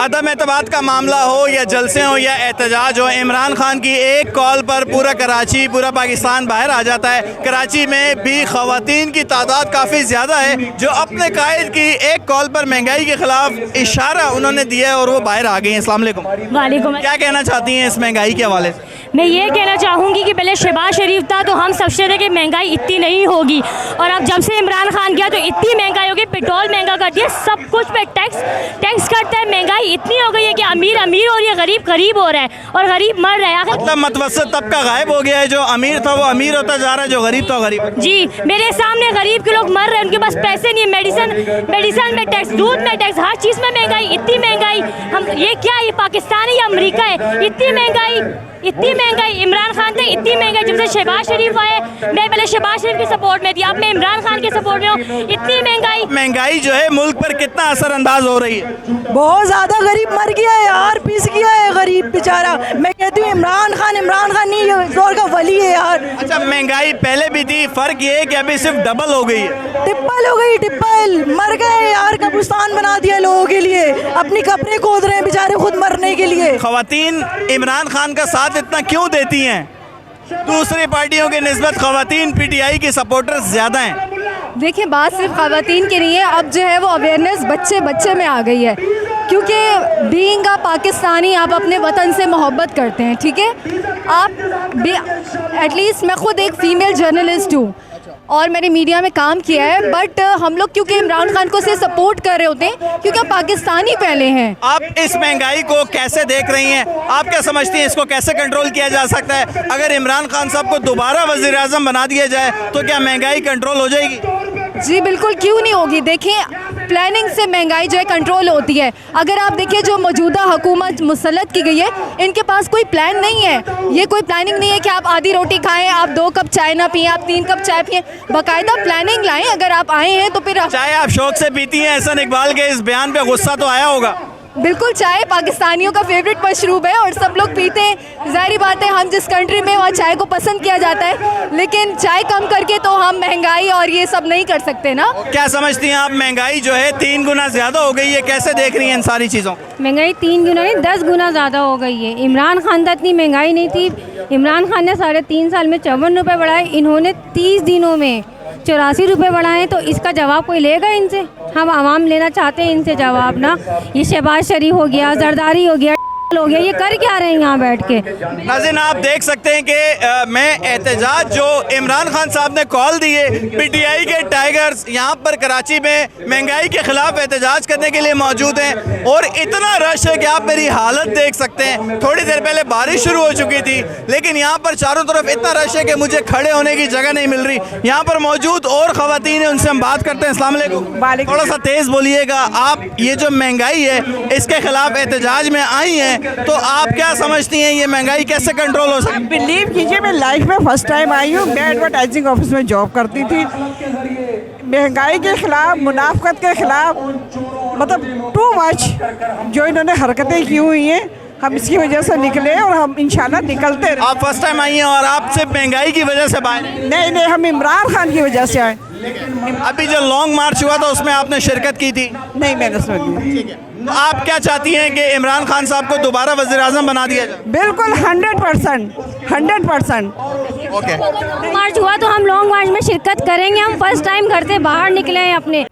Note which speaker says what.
Speaker 1: अदम एतमाद का मामला हो या जलसे हो या एहतजाज हो, इमरान खान की एक कॉल पर पूरा कराची, पूरा पाकिस्तान बाहर आ जाता है। कराची में भी ख़वातीन की तादाद काफ़ी ज़्यादा है जो अपने कायद की एक कॉल पर महंगाई के ख़िलाफ़ इशारा उन्होंने दिया है और वो बाहर आ गई हैं। अस्सलाम वालेकुम।
Speaker 2: वालेकुम।
Speaker 1: क्या कहना चाहती हैं इस महंगाई के हवाले से?
Speaker 2: मैं ये कहना चाहूँगी कि पहले शहबाज शरीफ था तो हम सबसे थे कि महंगाई इतनी नहीं होगी, और अब जब से इमरान खान गया तो इतनी महंगाई होगी, पेट्रोल महंगा कर दिया, सब कुछ पे टैक्स करता है। महंगाई इतनी हो गई है कि अमीर अमीर और ये गरीब गरीब हो रहा है और गरीब मर रहा है।
Speaker 1: मतलब मतवसत तबका गायब हो गया है, जो अमीर था वो अमीर होता जा रहा है, जो गरीब था गरीब।
Speaker 2: जी, मेरे सामने गरीब के लोग मर रहे हैं, उनके पास पैसे नहीं है। मेडिसिन में टैक्स, दूध में टैक्स, हर चीज़ में महंगाई, इतनी महंगाई। हम ये क्या, ये पाकिस्तान है या अमेरिका है? इतनी महंगाई इमरान खान थे, इतनी महंगाई जब से शहबाज शरीफ आए। मैं पहले शहबाज शरीफ के सपोर्ट में थी, अब मैं इमरान खान के सपोर्ट में हूँ। इतनी
Speaker 1: महंगाई जो है मुल्क पर कितना असरअंदाज हो रही है?
Speaker 3: बहुत ज़्यादा। गरीब मर गया है यार, पिस गया है गरीब बेचारा। मैं कहती हूँ इमरान खान नहीं, ये जोर का वली है यार।
Speaker 1: अच्छा, महंगाई पहले भी थी, फ़र्क ये है कि अभी सिर्फ डबल हो गई है।
Speaker 3: टिप्पल हो गई, टिप्पल। मर गए यार, कब्रिस्तान बना दिया लोगों के लिए, अपनी कब्रें खोद रहे हैं बेचारे खुद मरने के लिए।
Speaker 1: ख़वातीन इमरान खान का साथ इतना क्यों देती हैं? दूसरी पार्टियों के निस्बत ख़वातीन पीटीआई की सपोर्टर्स ज़्यादा हैं।
Speaker 4: देखिए, बात सिर्फ ख़वातीन की नहीं है, अब जो है वो अवेयरनेस बच्चे में आ गई है, क्योंकि बीइंग अ पाकिस्तानी आप अपने वतन से मोहब्बत करते हैं, ठीक है। आप एटलीस्ट, मैं खुद एक फ़ीमेल जर्नलिस्ट हूँ और मैंने मीडिया में काम किया है, बट हम लोग क्योंकि इमरान खान को से सपोर्ट कर रहे होते हैं क्योंकि हम पाकिस्तानी पहले हैं।
Speaker 1: आप इस महंगाई को कैसे देख रही हैं? आप क्या समझती हैं इसको कैसे कंट्रोल किया जा सकता है? अगर इमरान खान साहब को दोबारा वज़ीर आज़म बना दिया जाए तो क्या महंगाई कंट्रोल हो जाएगी?
Speaker 4: जी बिल्कुल, क्यों नहीं होगी। देखिए, प्लानिंग से महंगाई जो है कंट्रोल होती है। अगर आप देखिए जो मौजूदा हुकूमत मुसल्लत की गई है, इनके पास कोई प्लान नहीं है। ये कोई प्लानिंग नहीं है कि आप आधी रोटी खाएं, आप 2 कप चाय ना पिएं, आप 3 कप चाय पिएं। बाकायदा प्लानिंग लाएं। अगर आप आए हैं तो फिर
Speaker 1: चाय आप शौक से पीती हैं। एहसन इकबाल के इस बयान पे गुस्सा तो आया होगा?
Speaker 4: बिल्कुल, चाय पाकिस्तानियों का फेवरेट मशरूब है और सब लोग पीते हैं। ज़ाहिर बात है, हम जिस कंट्री में वहाँ चाय को पसंद किया जाता है, लेकिन चाय कम करके तो हम महंगाई और ये सब नहीं कर सकते ना।
Speaker 1: क्या समझती हैं आप, महंगाई जो है 3 गुना ज़्यादा हो गई है, कैसे देख रही हैं इन सारी चीज़ों?
Speaker 5: महंगाई 3 गुना नहीं, 10 गुना ज़्यादा हो गई है। इमरान खान तक इतनी महंगाई नहीं थी। इमरान खान ने 3.5 साल में 54 रुपये बढ़ाए, इन्होंने 30 दिनों में 84 रुपये बढ़ाएँ, तो इसका जवाब कोई लेगा इनसे? हम आवाम लेना चाहते हैं इनसे जवाब ना। ये शहबाज शरीफ हो गया, जरदारी हो गया, हो गया, ये कर क्या रहे हैं यहाँ बैठ के?
Speaker 1: नाज़रीन, आप देख सकते हैं कि मैं एहतजाज जो इमरान खान साहब ने कॉल दी है, पीटीआई के टाइगर्स यहाँ पर कराची में महंगाई के खिलाफ एहतजाज करने के लिए मौजूद हैं और इतना रश है कि आप मेरी हालत देख सकते हैं। थोड़ी देर पहले बारिश शुरू हो चुकी थी, लेकिन यहाँ पर चारों तरफ इतना रश है कि मुझे खड़े होने की जगह नहीं मिल रही। यहाँ पर मौजूद और ख़वातीन हैं, उनसे हम बात करते हैं। अस्सलाम वालेकुम। थोड़ा सा तेज़ बोलिएगा। आप ये जो महंगाई है इसके खिलाफ एहतजाज में आई हैं, तो आप क्या समझती हैं ये महंगाई कैसे कंट्रोल हो सकती है?
Speaker 6: बिलीव कीजिए, मैं लाइफ में फर्स्ट टाइम आई हूँ। मैं एडवर्टाइजिंग ऑफिस में जॉब करती थी। महंगाई के खिलाफ, मुनाफकत के खिलाफ, मतलब टू मच जो इन्होंने हरकतें की हुई हैं, हम इसकी वजह से निकले और हम इंशाल्लाह निकलते रहे।
Speaker 1: आप फर्स्ट टाइम आई हैं और आप सिर्फ महंगाई की वजह से बाहर?
Speaker 6: नहीं, हम इमरान खान की वजह से आए।
Speaker 1: अभी जो लॉन्ग मार्च हुआ था उसमें आपने शिरकत की थी?
Speaker 6: नहीं, मैंने सुनी।
Speaker 1: तो आप क्या चाहती हैं कि इमरान खान साहब को दोबारा वज़ीर आज़म बना दिया जाए?
Speaker 6: बिल्कुल 100%।
Speaker 1: ओके।
Speaker 5: मार्च हुआ तो हम लॉन्ग मार्च में शिरकत करेंगे। हम फर्स्ट टाइम घर से बाहर निकले हैं अपने।